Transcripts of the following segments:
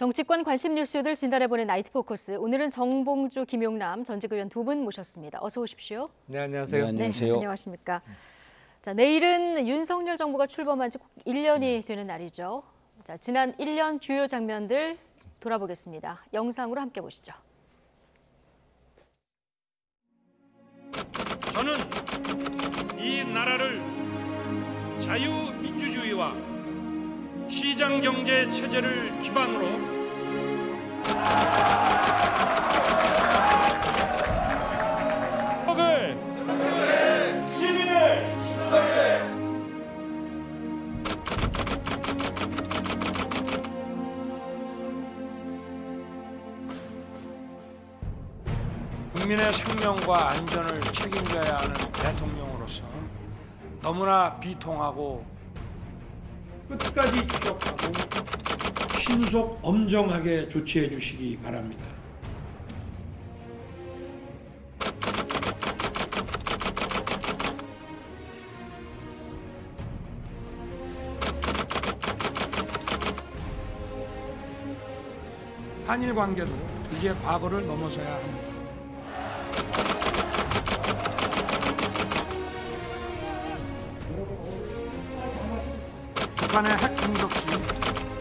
정치권 관심 뉴스들 진단해보는 나이트 포커스. 오늘은 정봉주, 김용남 전직 의원 두 분 모셨습니다. 어서 오십시오. 네, 안녕하세요. 네, 안녕하세요. 네, 안녕하십니까. 자, 내일은 윤석열 정부가 출범한 지 1년이 되는 날이죠. 자, 지난 1년 주요 장면들 돌아보겠습니다. 영상으로 함께 보시죠. 저는 이 나라를 자유민주주의와 시장경제 체제를 기반으로 시민을 국민의 생명과 안전을 책임져야 하는 대통령으로서 너무나 비통하고 끝까지 추적하고 신속 엄정하게 조치해 주시기 바랍니다. 한일 관계도 이제 과거를 넘어서야 합니다. 북한의 핵 공격 시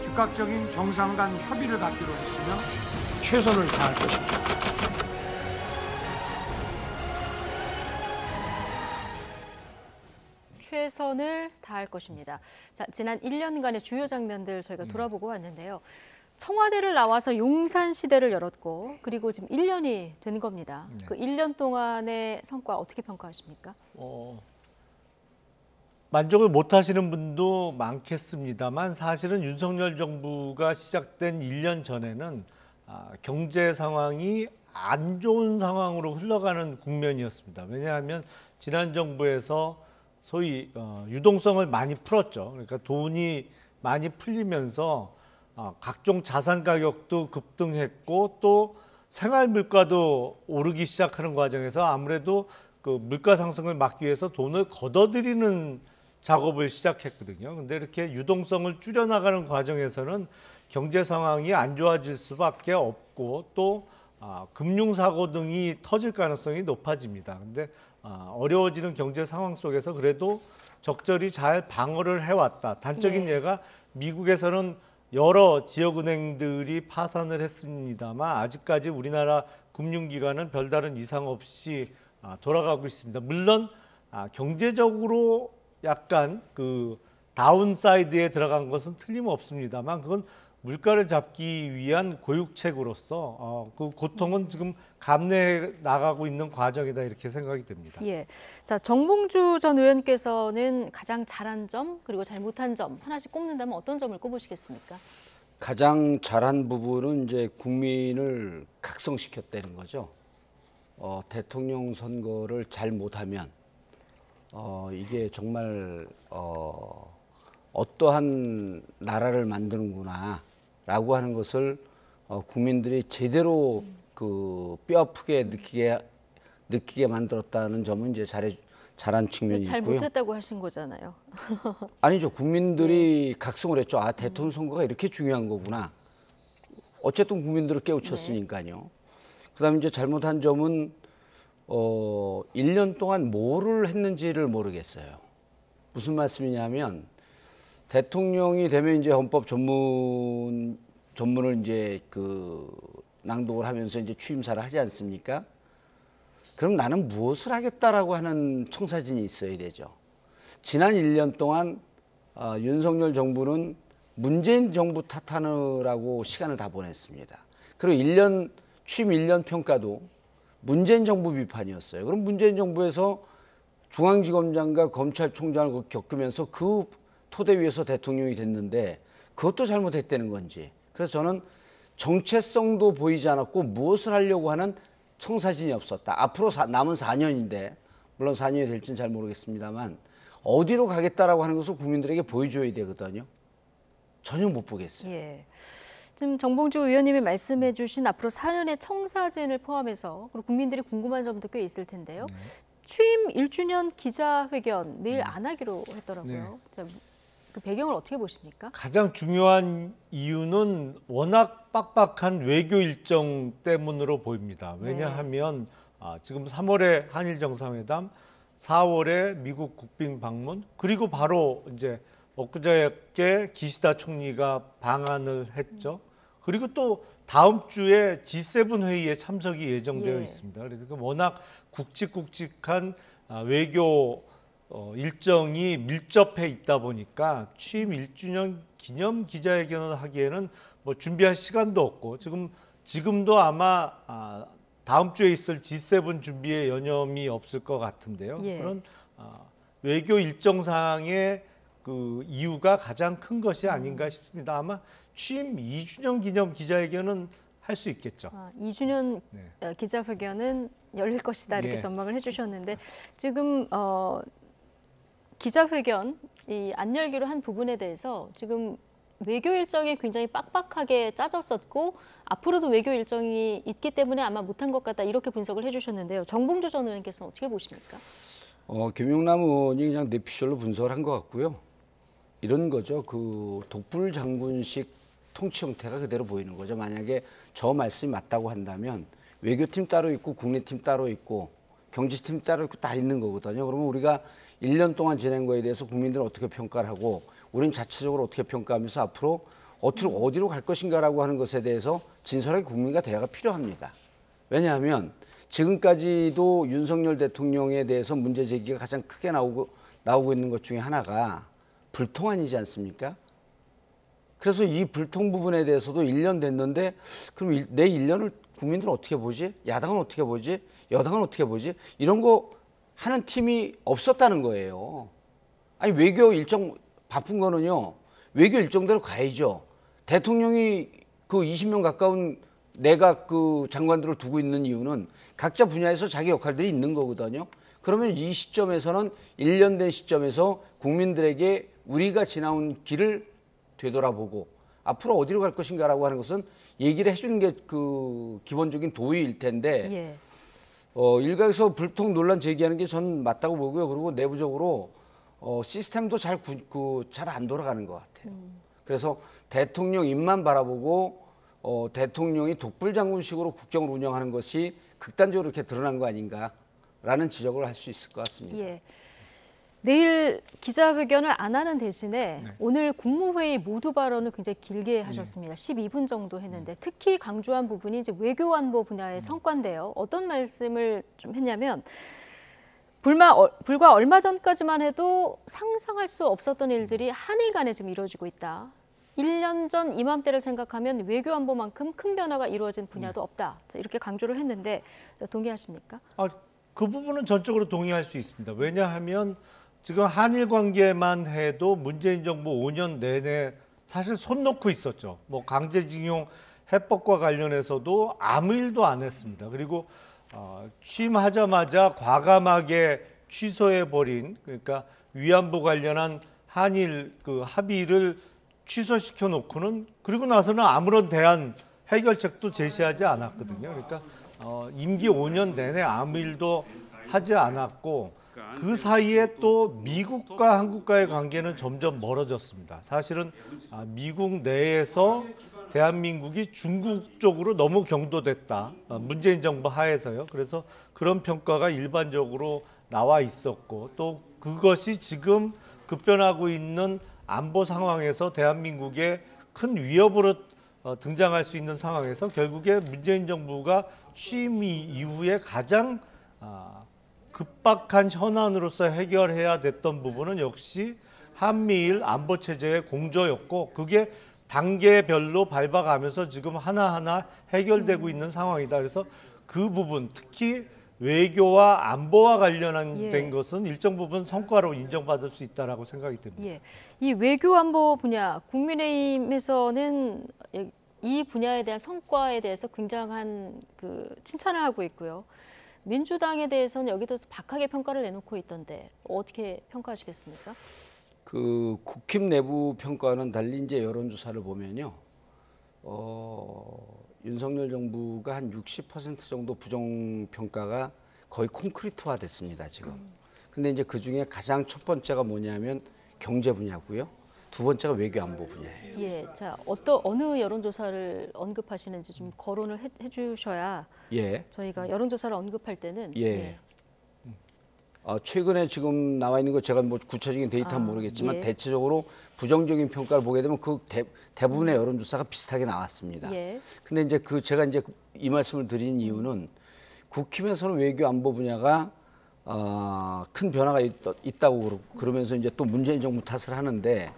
즉각적인 정상 간 협의를 갖기로 했으며 최선을 다할 것입니다. 최선을 다할 것입니다. 자, 지난 1년간의 주요 장면들 저희가 돌아보고 왔는데요. 청와대를 나와서 용산 시대를 열었고 그리고 지금 1년이 된 겁니다. 네. 그 1년 동안의 성과 어떻게 평가하십니까? 만족을 못 하시는 분도 많겠습니다만 사실은 윤석열 정부가 시작된 1년 전에는 경제 상황이 안 좋은 상황으로 흘러가는 국면이었습니다. 왜냐하면 지난 정부에서 소위 유동성을 많이 풀었죠. 그러니까 돈이 많이 풀리면서 각종 자산 가격도 급등했고 또 생활 물가도 오르기 시작하는 과정에서 아무래도 그 물가 상승을 막기 위해서 돈을 걷어들이는 작업을 시작했거든요. 근데 이렇게 유동성을 줄여나가는 과정에서는 경제 상황이 안 좋아질 수밖에 없고 또 금융사고 등이 터질 가능성이 높아집니다. 근데 어려워지는 경제 상황 속에서 그래도 적절히 잘 방어를 해왔다. 단적인 예가 미국에서는 여러 지역은행들이 파산을 했습니다만 아직까지 우리나라 금융기관은 별다른 이상 없이 돌아가고 있습니다. 물론 경제적으로 약간 그 다운사이드에 들어간 것은 틀림없습니다만 그건 물가를 잡기 위한 고육책으로서 그 고통은 지금 감내해 나가고 있는 과정이다 이렇게 생각이 됩니다. 예. 자, 정봉주 전 의원께서는 가장 잘한 점 그리고 잘못한 점 하나씩 꼽는다면 어떤 점을 꼽으시겠습니까? 가장 잘한 부분은 이제 국민을 각성시켰다는 거죠. 대통령 선거를 잘 못하면 이게 정말 어떠한 나라를 만드는구나라고 하는 것을 국민들이 제대로 그 뼈아프게 느끼게 만들었다는 점은 이제 잘한 측면이 잘 있고요. 못했다고 하신 거잖아요. 아니죠. 국민들이 각성을 했죠. 대통령 선거가 이렇게 중요한 거구나. 어쨌든 국민들을 깨우쳤으니까요. 그다음에 이제 잘못한 점은 1년 동안 뭐를 했는지를 모르겠어요. 무슨 말씀이냐면 대통령이 되면 이제 헌법 전문을 이제 그 낭독을 하면서 이제 취임사를 하지 않습니까? 그럼 나는 무엇을 하겠다라고 하는 청사진이 있어야 되죠. 지난 1년 동안 윤석열 정부는 문재인 정부 탓하느라고 시간을 다 보냈습니다. 그리고 취임 1년 평가도 문재인 정부 비판이었어요. 그럼 문재인 정부에서 중앙지검장과 검찰총장을 겪으면서 그 토대 위에서 대통령이 됐는데 그것도 잘못했다는 건지. 그래서 저는 정체성도 보이지 않았고 무엇을 하려고 하는 청사진이 없었다. 앞으로 남은 4년인데 물론 4년이 될지는 잘 모르겠습니다만 어디로 가겠다라고 하는 것을 국민들에게 보여줘야 되거든요. 전혀 못 보겠어요. 예. 지금 정봉주 의원님이 말씀해 주신 앞으로 4년의 청사진을 포함해서 그리고 국민들이 궁금한 점도 꽤 있을 텐데요. 취임 1주년 기자회견 내일 안 하기로 했더라고요. 자, 그 배경을 어떻게 보십니까? 가장 중요한 이유는 워낙 빡빡한 외교 일정 때문으로 보입니다. 왜냐하면 지금 3월에 한일 정상회담, 4월에 미국 국빈 방문, 그리고 바로 이제 엊그저께 기시다 총리가 방한을 했죠. 그리고 또 다음 주에 G7 회의에 참석이 예정되어 있습니다. 그래서 워낙 굵직굵직한 외교 일정이 밀접해 있다 보니까 취임 1주년 기념 기자회견을 하기에는 뭐 준비할 시간도 없고 지금도 아마 다음 주에 있을 G7 준비에 여념이 없을 것 같은데요. 그런 외교 일정상의 그 이유가 가장 큰 것이 아닌가 싶습니다. 아마 취임 2주년 기념 기자회견은 할 수 있겠죠. 2주년 기자회견은 열릴 것이다 이렇게 전망을 해주셨는데 지금 기자회견 안 열기로 한 부분에 대해서 지금 외교 일정이 굉장히 빡빡하게 짜졌었고 앞으로도 외교 일정이 있기 때문에 아마 못한 것 같다 이렇게 분석을 해주셨는데요. 정봉주 전 의원께서는 어떻게 보십니까? 김용남 의원이 그냥 뇌피셜로 분석을 한 것 같고요. 이런 거죠. 그 독불 장군식 통치 형태가 그대로 보이는 거죠. 만약에 저 말씀이 맞다고 한다면 외교팀 따로 있고 국내팀 따로 있고 경제팀 따로 있고 다 있는 거거든요. 그러면 우리가 1년 동안 지낸 거에 대해서 국민들은 어떻게 평가를 하고 우리는 자체적으로 어떻게 평가하면서 앞으로 어디로 갈 것인가라고 하는 것에 대해서 진솔하게 국민과 대화가 필요합니다. 왜냐하면 지금까지도 윤석열 대통령에 대해서 문제 제기가 가장 크게 나오고 있는 것 중에 하나가 불통 아니지 않습니까? 그래서 이 불통 부분에 대해서도 1년 됐는데 그럼 내 1년을 국민들은 어떻게 보지? 야당은 어떻게 보지? 여당은 어떻게 보지? 이런 거 하는 팀이 없었다는 거예요. 아니 외교 일정 바쁜 거는요. 외교 일정대로 가야죠. 대통령이 그 20명 가까운 내각 그 장관들을 두고 있는 이유는 각자 분야에서 자기 역할들이 있는 거거든요. 그러면 이 시점에서는 1년 된 시점에서 국민들에게 우리가 지나온 길을 되돌아보고 앞으로 어디로 갈 것인가라고 하는 것은 얘기를 해주는 게 그 기본적인 도의일 텐데 일각에서 불통 논란 제기하는 게 전 맞다고 보고요. 그리고 내부적으로 시스템도 잘 안 돌아가는 것 같아요. 그래서 대통령 입만 바라보고 대통령이 독불장군식으로 국정을 운영하는 것이 극단적으로 이렇게 드러난 거 아닌가라는 지적을 할 수 있을 것 같습니다. 내일 기자회견을 안 하는 대신에 오늘 국무회의 모두 발언을 굉장히 길게 하셨습니다. 12분 정도 했는데 특히 강조한 부분이 이제 외교안보 분야의 성과인데요. 어떤 말씀을 좀 했냐면 불과 얼마 전까지만 해도 상상할 수 없었던 일들이 한일 간에 지금 이루어지고 있다. 1년 전 이맘때를 생각하면 외교안보만큼 큰 변화가 이루어진 분야도 없다. 이렇게 강조를 했는데 동의하십니까? 그 부분은 전적으로 동의할 수 있습니다. 왜냐하면 지금 한일 관계만 해도 문재인 정부 5년 내내 사실 손 놓고 있었죠. 뭐 강제징용 해법과 관련해서도 아무 일도 안 했습니다. 그리고 취임하자마자 과감하게 취소해버린 그러니까 위안부 관련한 한일 그 합의를 취소시켜 놓고는 그리고 나서는 아무런 대안 해결책도 제시하지 않았거든요. 그러니까 임기 5년 내내 아무 일도 하지 않았고 그 사이에 또 미국과 한국과의 관계는 점점 멀어졌습니다. 사실은 미국 내에서 대한민국이 중국 쪽으로 너무 경도됐다. 문재인 정부 하에서요. 그래서 그런 평가가 일반적으로 나와 있었고 또 그것이 지금 급변하고 있는 안보 상황에서 대한민국의 큰 위협으로 등장할 수 있는 상황에서 결국에 문재인 정부가 취임 이후에 가장 급박한 현안으로서 해결해야 됐던 부분은 역시 한미일 안보 체제의 공조였고 그게 단계별로 밟아가면서 지금 하나하나 해결되고 있는 상황이다. 그래서 그 부분 특히 외교와 안보와 관련된 것은 일정 부분 성과로 인정받을 수 있다라고 생각이 듭니다. 이 외교 안보 분야 국민의힘에서는 이 분야에 대한 성과에 대해서 굉장한 칭찬을 하고 있고요. 민주당에 대해서는 여기도 박하게 평가를 내놓고 있던데 어떻게 평가하시겠습니까? 그 국힘 내부 평가와는 달리 이제 여론조사를 보면요, 윤석열 정부가 한 60% 정도 부정 평가가 거의 콘크리트화 됐습니다 지금. 근데 이제 그 중에 가장 첫 번째가 뭐냐면 경제 분야고요. 두 번째가 외교 안보 분야예요. 예, 자 어느 여론조사를 언급하시는지 좀 거론을 해주셔야 예. 저희가 여론조사를 언급할 때는 예. 최근에 지금 나와 있는 거 제가 뭐 구체적인 데이터는 모르겠지만 예. 대체적으로 부정적인 평가를 보게 되면 그 대부분의 여론조사가 비슷하게 나왔습니다. 예. 근데 이제 제가 이제 이 말씀을 드린 이유는 국힘에서는 외교 안보 분야가 큰 변화가 있다고 그러면서 이제 또 문재인 정부 탓을 하는데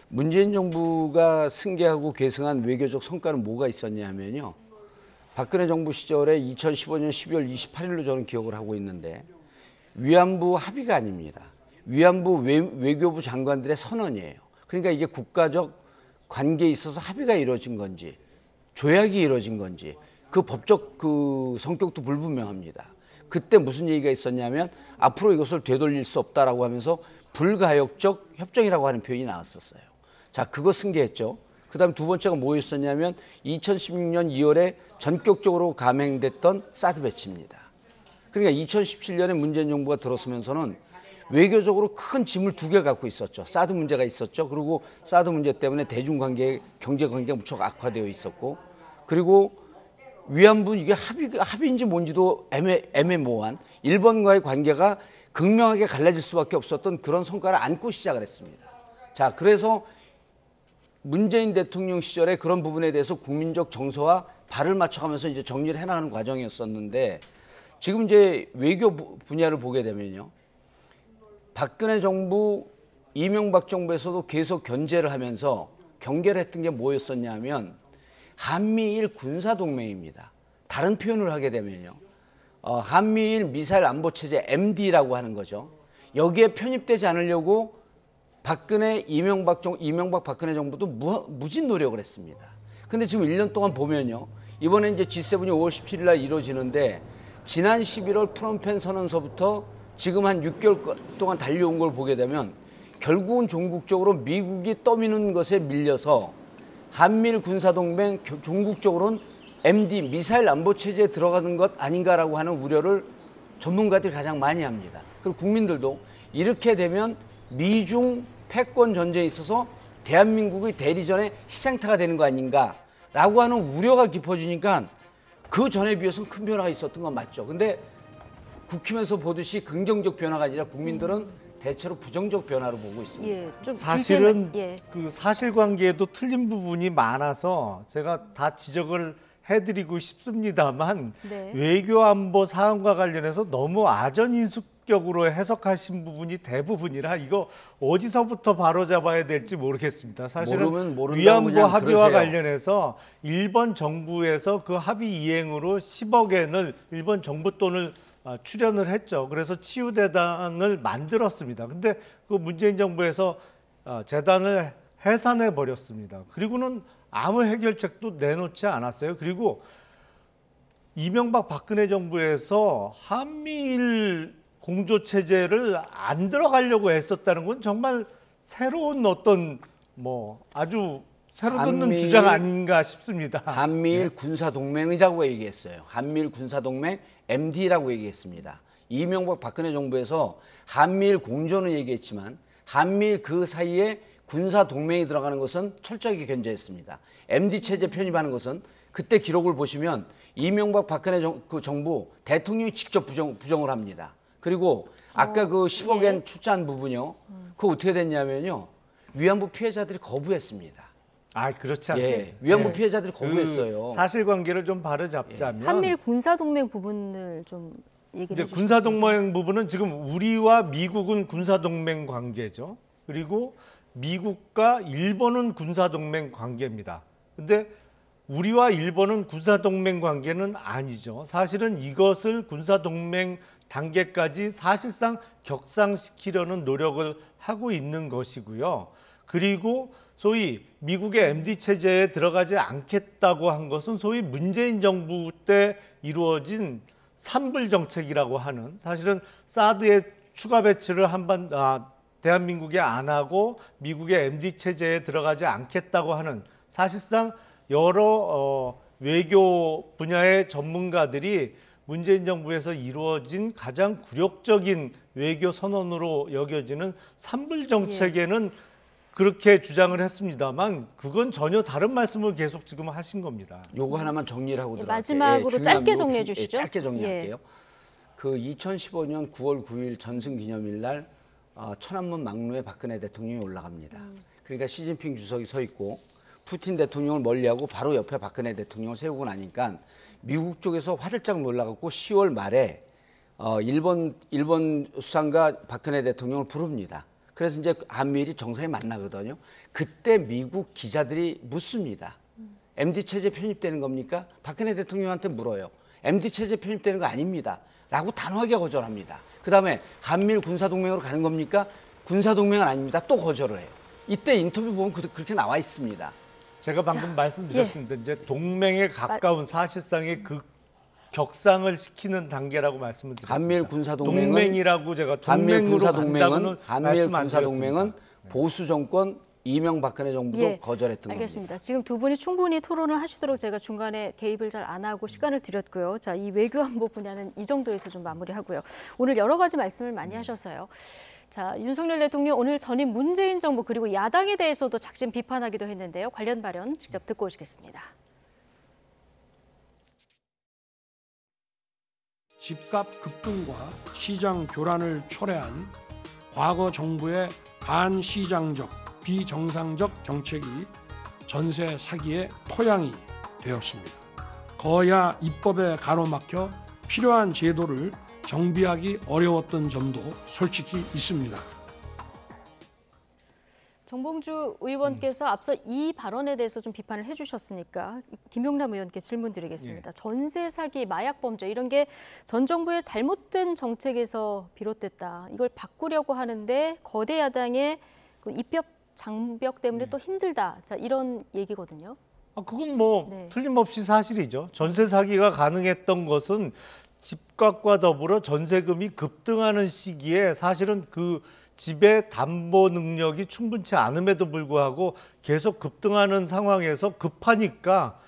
문재인 정부가 승계하고 계승한 외교적 성과는 뭐가 있었냐 하면요. 박근혜 정부 시절에 2015년 12월 28일로 저는 기억을 하고 있는데 위안부 합의가 아닙니다. 위안부 외교부 장관들의 선언이에요. 그러니까 이게 국가적 관계에 있어서 합의가 이루어진 건지 조약이 이루어진 건지 그 법적 그 성격도 불분명합니다. 그때 무슨 얘기가 있었냐면 앞으로 이것을 되돌릴 수 없다라고 하면서 불가역적 협정이라고 하는 표현이 나왔었어요. 자, 그거 승계했죠. 그다음 두 번째가 뭐였었냐면 2016년 2월에 전격적으로 감행됐던 사드 배치입니다. 그러니까 2017년에 문재인 정부가 들어서면서는 외교적으로 큰 짐을 두 개 갖고 있었죠. 사드 문제가 있었죠. 그리고 사드 문제 때문에 대중관계, 경제관계가 무척 악화되어 있었고, 그리고 위안부 이게 합의인지 뭔지도 애매모호한 일본과의 관계가 극명하게 갈라질 수밖에 없었던 그런 성과를 안고 시작을 했습니다. 자, 그래서 문재인 대통령 시절에 그런 부분에 대해서 국민적 정서와 발을 맞춰가면서 이제 정리를 해나가는 과정이었었는데 지금 이제 외교 분야를 보게 되면요. 박근혜 정부, 이명박 정부에서도 계속 견제를 하면서 경계를 했던 게 뭐였었냐 하면 한미일 군사동맹입니다. 다른 표현을 하게 되면요. 한미일 미사일 안보체제 MD라고 하는 거죠. 여기에 편입되지 않으려고 이명박 박근혜 정부도 무진 노력을 했습니다. 근데 지금 1년 동안 보면요. 이번에 이제 G7이 5월 17일 날 이루어지는데 지난 11월 프놈펜 선언서부터 지금 한 6개월 동안 달려온 걸 보게 되면 결국은 종국적으로 미국이 떠미는 것에 밀려서 한미일 군사동맹 종국적으로는 MD 미사일 안보체제에 들어가는 것 아닌가라고 하는 우려를 전문가들이 가장 많이 합니다. 그리고 국민들도 이렇게 되면 미중 패권 전쟁에 있어서 대한민국의 대리전의 희생타가 되는 거 아닌가라고 하는 우려가 깊어지니까 그 전에 비해서는 큰 변화가 있었던 건 맞죠. 근데 국힘에서 보듯이 긍정적 변화가 아니라 국민들은 대체로 부정적 변화로 보고 있습니다. 예, 좀 사실은 예. 그 사실관계에도 틀린 부분이 많아서 제가 다 지적을 해드리고 싶습니다만 네. 외교안보 사안과 관련해서 너무 아전인수격으로 해석하신 부분이 대부분이라 이거 어디서부터 바로잡아야 될지 모르겠습니다. 사실은 모르면 모른다고 위안부 그냥 합의와 그러세요. 관련해서 일본 정부에서 그 합의 이행으로 10억 엔을 일본 정부 돈을 출연을 했죠. 그래서 치유재단을 만들었습니다. 근데 그 문재인 정부에서 재단을 해산해 버렸습니다. 그리고는 아무 해결책도 내놓지 않았어요. 그리고 이명박 박근혜 정부에서 한미일 공조체제를 안 들어가려고 했었다는 건 정말 새로운 어떤 아주 새로 듣는 주장 아닌가 싶습니다. 한미일 군사동맹이라고 얘기했어요. 한미일 군사동맹 MD라고 얘기했습니다. 이명박 박근혜 정부에서 한미일 공조는 얘기했지만 한미일 그 사이에 군사동맹이 들어가는 것은 철저하게 견제했습니다. MD 체제 편입하는 것은 그때 기록을 보시면 이명박 박근혜 정부 대통령이 직접 부정을 합니다. 그리고 아까 그 10억 엔 출자한 부분요. 그거 어떻게 됐냐면요. 위안부 피해자들이 거부했습니다. 그렇지 않습니다. 예, 위안부 피해자들이 거부했어요. 그 사실관계를 좀 바로잡자면 한미일 군사동맹 부분을 좀 얘기를 이제 해주시겠습니까? 군사동맹 부분은 지금 우리와 미국은 군사동맹 관계죠. 그리고 미국과 일본은 군사동맹 관계입니다. 근데 우리와 일본은 군사동맹 관계는 아니죠. 사실은 이것을 군사동맹 단계까지 사실상 격상시키려는 노력을 하고 있는 것이고요. 그리고 소위 미국의 MD 체제에 들어가지 않겠다고 한 것은 소위 문재인 정부 때 이루어진 산불 정책이라고 하는, 사실은 사드의 추가 배치를 대한민국이 안 하고 미국의 MD 체제에 들어가지 않겠다고 하는, 사실상 여러 외교 분야의 전문가들이 문재인 정부에서 이루어진 가장 굴욕적인 외교 선언으로 여겨지는 산불 정책에는 그렇게 주장을 했습니다만 그건 전혀 다른 말씀을 계속 지금 하신 겁니다. 요거 하나만 정리를 하고 예, 들어갈게요. 마지막으로 중요한 짧게 요 정리해 주시죠. 짧게 정리할게요. 그 2015년 9월 9일 전승기념일 날 천안문 막루에 박근혜 대통령이 올라갑니다. 그러니까 시진핑 주석이 서 있고 푸틴 대통령을 멀리하고 바로 옆에 박근혜 대통령을 세우고 나니까 미국 쪽에서 화들짝 놀라갖고 10월 말에 일본 수상과 박근혜 대통령을 부릅니다. 그래서 이제 한미일이 정상에 만나거든요. 그때 미국 기자들이 묻습니다. MD 체제 편입되는 겁니까? 박근혜 대통령한테 물어요. MD 체제 편입되는 거 아닙니다. 라고 단호하게 거절합니다. 그다음에 한미일 군사동맹으로 가는 겁니까? 군사동맹은 아닙니다. 또 거절을 해요. 이때 인터뷰 보면 그렇게 나와 있습니다. 제가 방금 말씀드렸습니다. 이제 동맹에 가까운 사실상의 그 격상을 시키는 단계라고 말씀을 드렸습니다. 한미일 군사동맹은 동맹이라고 제가 한미일 동맹으로 간다고는 한미일 말씀 안 군사동맹은 드렸습니다. 보수 정권 이명박근혜 정부도 예, 거절했던 알겠습니다. 지금 두 분이 충분히 토론을 하시도록 제가 중간에 개입을 잘 안 하고 시간을 드렸고요. 자, 이 외교안보 분야는 이 정도에서 좀 마무리하고요. 오늘 여러 가지 말씀을 많이 하셨어요. 자, 윤석열 대통령 오늘 전임 문재인 정부 그리고 야당에 대해서도 작심 비판하기도 했는데요. 관련 발언 직접 듣고 오시겠습니다. 집값 급등과 시장 교란을 초래한 과거 정부의 반시장적, 비정상적 정책이 전세 사기의 토양이 되었습니다. 거야 입법에 가로막혀 필요한 제도를 정비하기 어려웠던 점도 솔직히 있습니다. 정봉주 의원께서 앞서 이 발언에 대해서 좀 비판을 해주셨으니까 김용남 의원께 질문 드리겠습니다. 전세 사기, 마약 범죄 이런 게 전 정부의 잘못된 정책에서 비롯됐다. 이걸 바꾸려고 하는데 거대 야당의 그 입법 장벽 때문에 또 힘들다. 자, 이런 얘기거든요. 그건 뭐 네. 틀림없이 사실이죠. 전세 사기가 가능했던 것은 집값과 더불어 전세금이 급등하는 시기에 사실은 그 집의 담보 능력이 충분치 않음에도 불구하고 계속 급등하는 상황에서 급하니까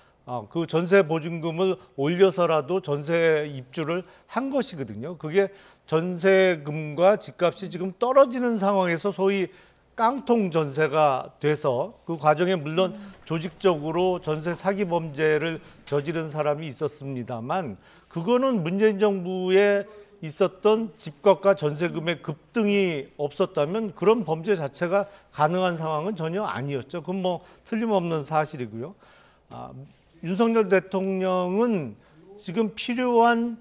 그 전세 보증금을 올려서라도 전세 입주를 한 것이거든요. 그게 전세금과 집값이 지금 떨어지는 상황에서 소위 깡통 전세가 돼서 그 과정에 물론 조직적으로 전세 사기 범죄를 저지른 사람이 있었습니다만 그거는 문재인 정부에 있었던 집값과 전세금의 급등이 없었다면 그런 범죄 자체가 가능한 상황은 전혀 아니었죠. 그건 뭐 틀림없는 사실이고요. 윤석열 대통령은 지금 필요한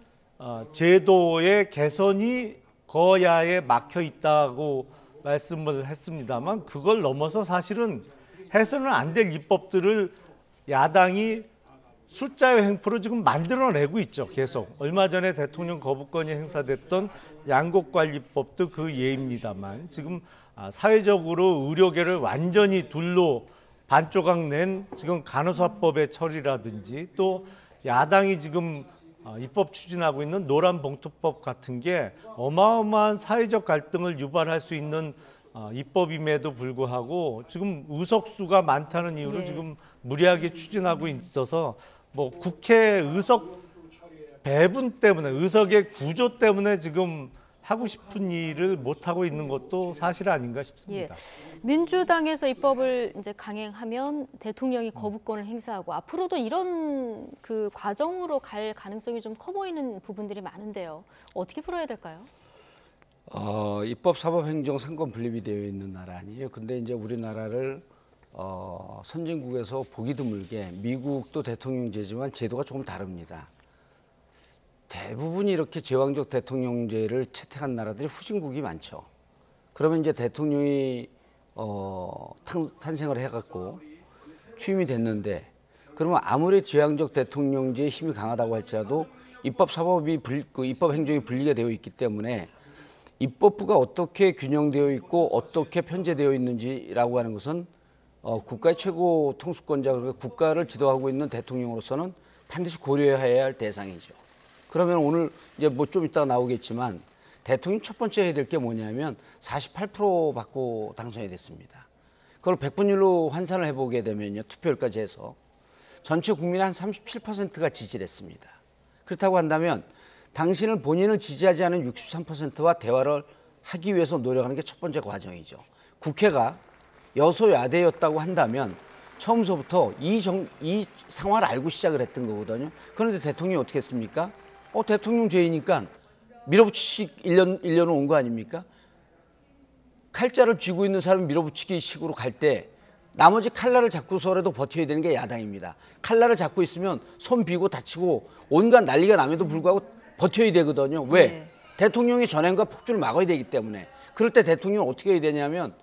제도의 개선이 거야에 막혀 있다고 말씀을 했습니다만 그걸 넘어서 사실은 해서는 안 될 입법들을 야당이 숫자의 횡포로 지금 만들어내고 있죠. 계속. 얼마 전에 대통령 거부권이 행사됐던 양곡관리법도 그 예입니다만 지금 사회적으로 의료계를 완전히 둘로 반조각 낸 지금 간호사법의 처리라든지 또 야당이 지금 입법 추진하고 있는 노란봉투법 같은 게 어마어마한 사회적 갈등을 유발할 수 있는 입법임에도 불구하고 지금 의석수가 많다는 이유로 예. 지금 무리하게 추진하고 있어서 뭐 국회 의석 배분 때문에 의석의 구조 때문에 지금 하고 싶은 일을 못 하고 있는 것도 사실 아닌가 싶습니다. 민주당에서 입법을 이제 강행하면 대통령이 거부권을 행사하고 앞으로도 이런 그 과정으로 갈 가능성이 좀 커 보이는 부분들이 많은데요. 어떻게 풀어야 될까요? 입법, 사법, 행정, 상권 분립이 되어 있는 나라 아니에요. 근데 이제 우리나라를 선진국에서 보기 드물게 미국도 대통령제지만 제도가 조금 다릅니다. 대부분이 이렇게 제왕적 대통령제를 채택한 나라들이 후진국이 많죠. 그러면 이제 대통령이 탄생을 해갖고 취임이 됐는데 그러면 아무리 제왕적 대통령제의 힘이 강하다고 할지라도 입법, 사법이 입법, 행정이 분리가 되어 있기 때문에 입법부가 어떻게 균형되어 있고 어떻게 편제되어 있는지라고 하는 것은 국가의 최고 통수권자 그리고 국가를 지도하고 있는 대통령으로서는 반드시 고려해야 할 대상이죠. 그러면 오늘 이제 뭐 좀 이따가 나오겠지만 대통령 첫 번째 해야 될 게 뭐냐면 48% 받고 당선이 됐습니다. 그걸 100분율로 환산을 해보게 되면요. 투표율까지 해서 전체 국민의 한 37%가 지지를 했습니다. 그렇다고 한다면 당신을 본인을 지지하지 않은 63%와 대화를 하기 위해서 노력하는 게 첫 번째 과정이죠. 국회가 여소야대였다고 한다면 처음서부터 이 상황을 알고 시작을 했던 거거든요. 그런데 대통령이 어떻게 했습니까? 대통령 죄이니까 밀어붙이기 1년은 온 거 아닙니까? 칼자를 쥐고 있는 사람이 밀어붙이기 식으로 갈 때 나머지 칼날을 잡고서라도 버텨야 되는 게 야당입니다. 칼날을 잡고 있으면 손 비고 다치고 온갖 난리가 남에도 불구하고 버텨야 되거든요. 왜? 네. 대통령의 전횡과 폭주를 막아야 되기 때문에. 그럴 때 대통령은 어떻게 해야 되냐면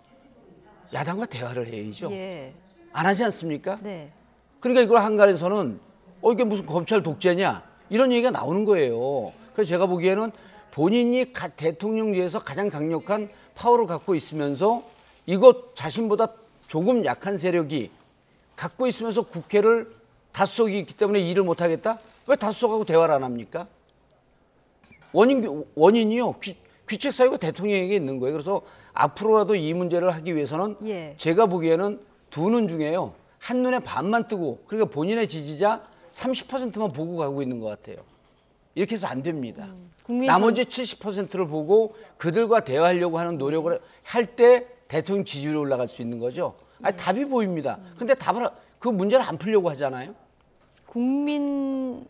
야당과 대화를 해야죠. 예. 안 하지 않습니까? 네. 그러니까 이걸 한간에서는 이게 무슨 검찰 독재냐 이런 얘기가 나오는 거예요. 그래서 제가 보기에는 본인이 대통령제에서 가장 강력한 파워를 갖고 있으면서 이것 자신보다 조금 약한 세력이 갖고 있으면서 국회를 다수석이 있기 때문에 일을 못하겠다? 왜 다수석하고 대화를 안 합니까? 원인이요. 귀책 사유가 대통령에게 있는 거예요. 그래서 앞으로라도 이 문제를 하기 위해서는 예. 제가 보기에는 두 눈 중에요. 한눈에 반만 뜨고 그러니까 본인의 지지자 30%만 보고 가고 있는 것 같아요. 이렇게 해서 안 됩니다. 나머지 70%를 보고 그들과 대화하려고 하는 노력을 할 때 대통령 지지율이 올라갈 수 있는 거죠. 답이 보입니다. 근데 그 문제를 안 풀려고 하잖아요. 국민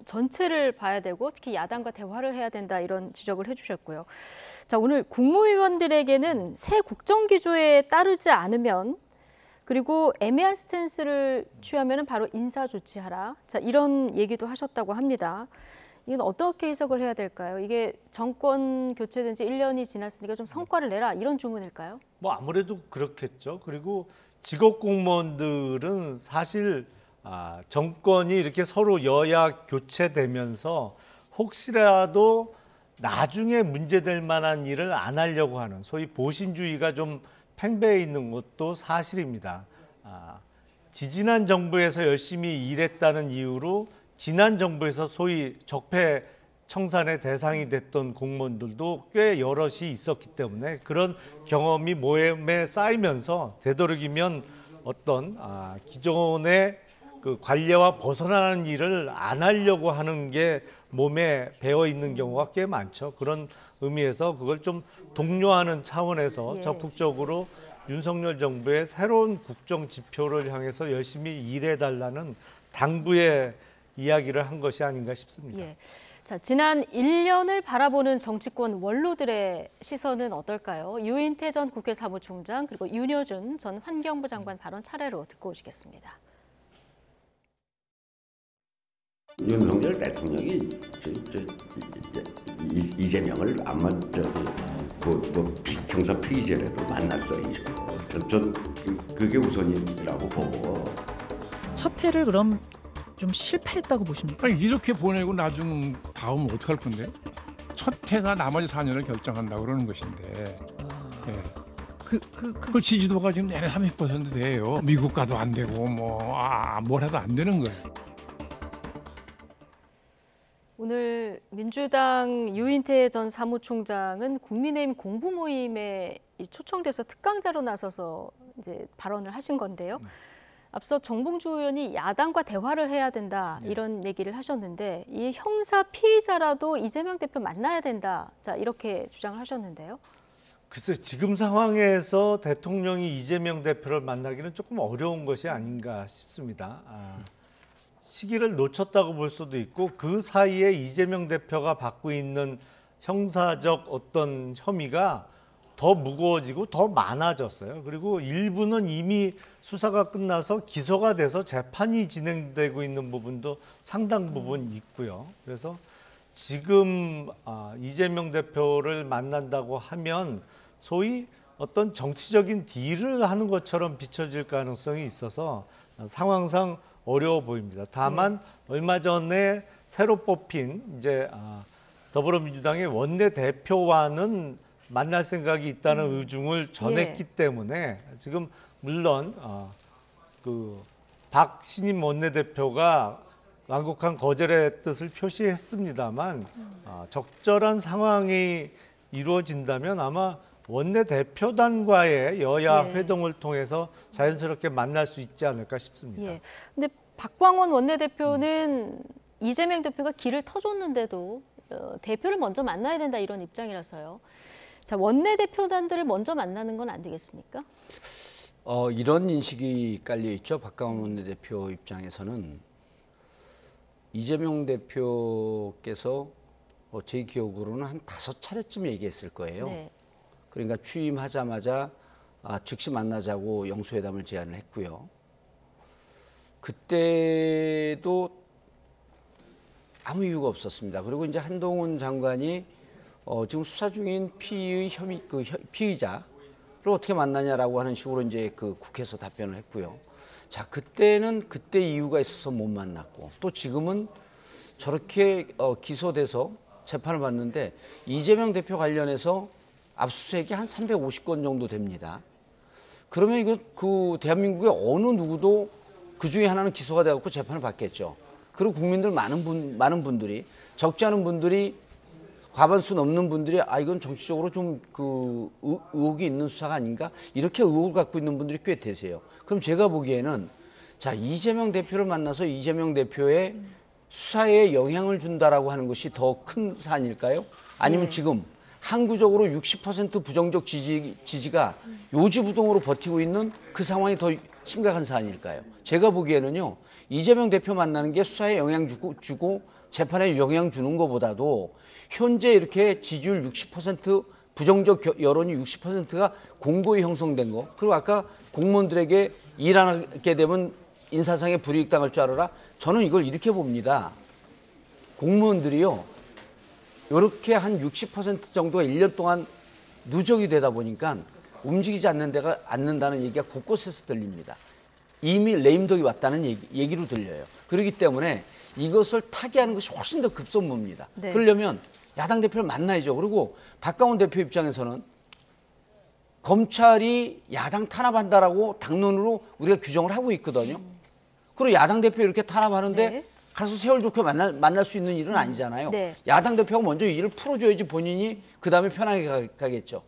전체를 봐야 되고 특히 야당과 대화를 해야 된다 이런 지적을 해주셨고요. 자, 오늘 국무위원들에게는 새 국정기조에 따르지 않으면 그리고 애매한 스탠스를 취하면 바로 인사 조치하라. 자, 이런 얘기도 하셨다고 합니다. 이건 어떻게 해석을 해야 될까요? 이게 정권 교체된 지 1년이 지났으니까 좀 성과를 내라 이런 주문일까요? 뭐 아무래도 그렇겠죠. 그리고 직업 공무원들은 사실 정권이 이렇게 서로 여야 교체되면서 혹시라도 나중에 문제될 만한 일을 안 하려고 하는 소위 보신주의가 좀 팽배해 있는 것도 사실입니다. 지지난 정부에서 열심히 일했다는 이유로 지난 정부에서 소위 적폐 청산의 대상이 됐던 공무원들도 꽤 여럿이 있었기 때문에 그런 경험이 모임에 쌓이면서 되도록이면 어떤 기존의 그 관례와 벗어나는 일을 안 하려고 하는 게 몸에 배어 있는 경우가 꽤 많죠. 그런 의미에서 그걸 좀 독려하는 차원에서 예. 적극적으로 윤석열 정부의 새로운 국정 지표를 향해서 열심히 일해달라는 당부의 이야기를 한 것이 아닌가 싶습니다. 예. 자, 지난 1년을 바라보는 정치권 원로들의 시선은 어떨까요? 유인태 전 국회 사무총장 그리고 윤여준 전 환경부 장관 발언 차례로 듣고 오시겠습니다. 윤석열 대통령이 이재명을 아마 형사 피의자라도 만났어요. 전 그게 우선이라고 보고. 첫 해를 그럼 좀 실패했다고 보십니까? 아니, 이렇게 보내고 나중 다음 어떡할 건데? 첫 해가 나머지 4년을 결정한다고 그러는 것인데. 네. 그 지지도가 지금 내내 30% 돼요. 미국 가도 안 되고 뭘 해도 안 되는 거예요. 오늘 민주당 유인태 전 사무총장은 국민의힘 공부 모임에 초청돼서 특강자로 나서서 이제 발언을 하신 건데요. 앞서 정봉주 의원이 야당과 대화를 해야 된다 이런 얘기를 하셨는데 이 형사 피의자라도 이재명 대표 만나야 된다. 자, 이렇게 주장을 하셨는데요. 글쎄 지금 상황에서 대통령이 이재명 대표를 만나기는 조금 어려운 것이 아닌가 싶습니다. 시기를 놓쳤다고 볼 수도 있고 그 사이에 이재명 대표가 받고 있는 형사적 어떤 혐의가 더 무거워지고 더 많아졌어요. 그리고 일부는 이미 수사가 끝나서 기소가 돼서 재판이 진행되고 있는 부분도 상당 부분 있고요. 그래서 지금 이재명 대표를 만난다고 하면 소위 어떤 정치적인 딜을 하는 것처럼 비춰질 가능성이 있어서 상황상 어려워 보입니다. 다만 얼마 전에 새로 뽑힌 이제 더불어민주당의 원내대표와는 만날 생각이 있다는 의중을 전했기 때문에 지금 물론 그 박신임 원내대표가 완곡한 거절의 뜻을 표시했습니다만 적절한 상황이 이루어진다면 아마 원내대표단과의 여야 회동을 통해서 자연스럽게 만날 수 있지 않을까 싶습니다. 예. 근데 박광원 원내대표는 이재명 대표가 길을 터줬는데도 대표를 먼저 만나야 된다 이런 입장이라서요. 자, 원내대표단들을 먼저 만나는 건 안 되겠습니까? 이런 인식이 깔려 있죠. 박강원 원내대표 입장에서는 이재명 대표께서 제 기억으로는 한 5차례쯤 얘기했을 거예요. 네. 그러니까 취임하자마자 즉시 만나자고 영수회담을 제안을 했고요. 그때도 아무 이유가 없었습니다. 그리고 이제 한동훈 장관이 지금 수사 중인 피의자를 어떻게 만나냐라고 하는 식으로 이제 그 국회에서 답변을 했고요. 자, 그때는 그때 이유가 있어서 못 만났고 또 지금은 저렇게 기소돼서 재판을 받는데 이재명 대표 관련해서 압수수색이 한 350건 정도 됩니다. 그러면 이거 그 대한민국의 어느 누구도 그 중에 하나는 기소가 돼갖고 재판을 받겠죠. 그리고 국민들 많은 분들이 적지 않은 분들이 과반수 넘는 분들이 이건 정치적으로 좀 그 의혹이 있는 수사가 아닌가 이렇게 의혹을 갖고 있는 분들이 꽤 되세요. 그럼 제가 보기에는 자 이재명 대표를 만나서 이재명 대표의 수사에 영향을 준다라고 하는 것이 더 큰 사안일까요? 아니면 지금 항구적으로 60% 부정적 지지가 요지부동으로 버티고 있는 그 상황이 더 심각한 사안일까요? 제가 보기에는요. 이재명 대표 만나는 게 수사에 영향 주고 재판에 영향 주는 것보다도 현재 이렇게 지지율 60% 부정적 여론이 60%가 공고히 형성된 거 그리고 아까 공무원들에게 일 안 하게 되면 인사상의 불이익 당할 줄 알아라. 저는 이걸 이렇게 봅니다. 공무원들이요. 이렇게 한 60% 정도가 1년 동안 누적이 되다 보니까 움직이지 않는다는 얘기가 곳곳에서 들립니다. 이미 레임덕이 왔다는 얘기로 들려요. 그렇기 때문에 이것을 타개하는 것이 훨씬 더 급선무입니다. 네. 그러려면 야당 대표를 만나야죠. 그리고 박강원 대표 입장에서는 검찰이 야당 탄압한다라고 당론으로 우리가 규정을 하고 있거든요. 그리고 야당 대표 이렇게 탄압하는데 네. 가서 세월 좋게 만날 수 있는 일은 아니잖아요. 네. 야당 대표가 먼저 이 일을 풀어줘야지 본인이 그다음에 편하게 가겠죠.